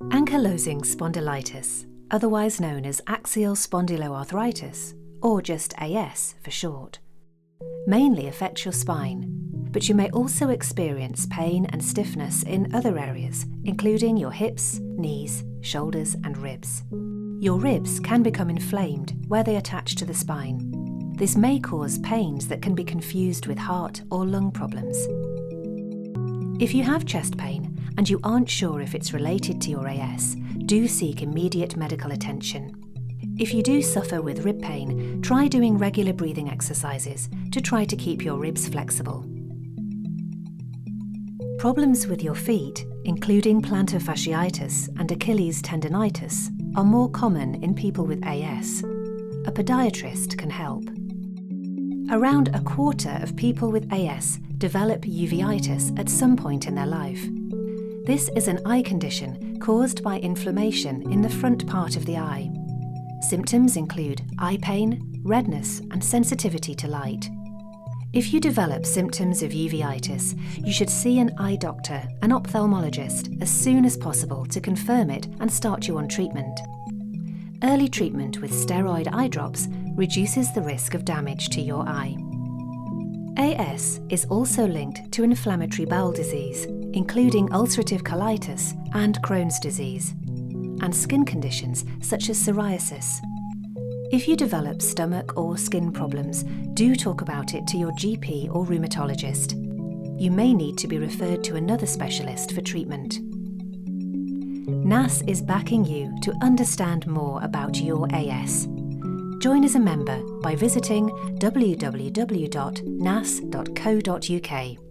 Ankylosing spondylitis, otherwise known as axial spondyloarthritis, or just AS for short, mainly affects your spine, but you may also experience pain and stiffness in other areas, including your hips, knees, shoulders, and ribs. Your ribs can become inflamed where they attach to the spine. This may cause pains that can be confused with heart or lung problems. If you have chest pain and you aren't sure if it's related to your AS, do seek immediate medical attention. If you do suffer with rib pain, try doing regular breathing exercises to try to keep your ribs flexible. Problems with your feet, including plantar fasciitis and Achilles tendonitis, are more common in people with AS. A podiatrist can help. Around a quarter of people with AS develop uveitis at some point in their life. This is an eye condition caused by inflammation in the front part of the eye. Symptoms include eye pain, redness, and sensitivity to light. If you develop symptoms of uveitis, you should see an eye doctor, an ophthalmologist, as soon as possible to confirm it and start you on treatment. Early treatment with steroid eye drops reduces the risk of damage to your eye. AS is also linked to inflammatory bowel disease, including ulcerative colitis and Crohn's disease, and skin conditions such as psoriasis. If you develop stomach or skin problems, do talk about it to your GP or rheumatologist. You may need to be referred to another specialist for treatment. NASS is backing you to understand more about your AS. Join as a member by visiting www.nass.co.uk.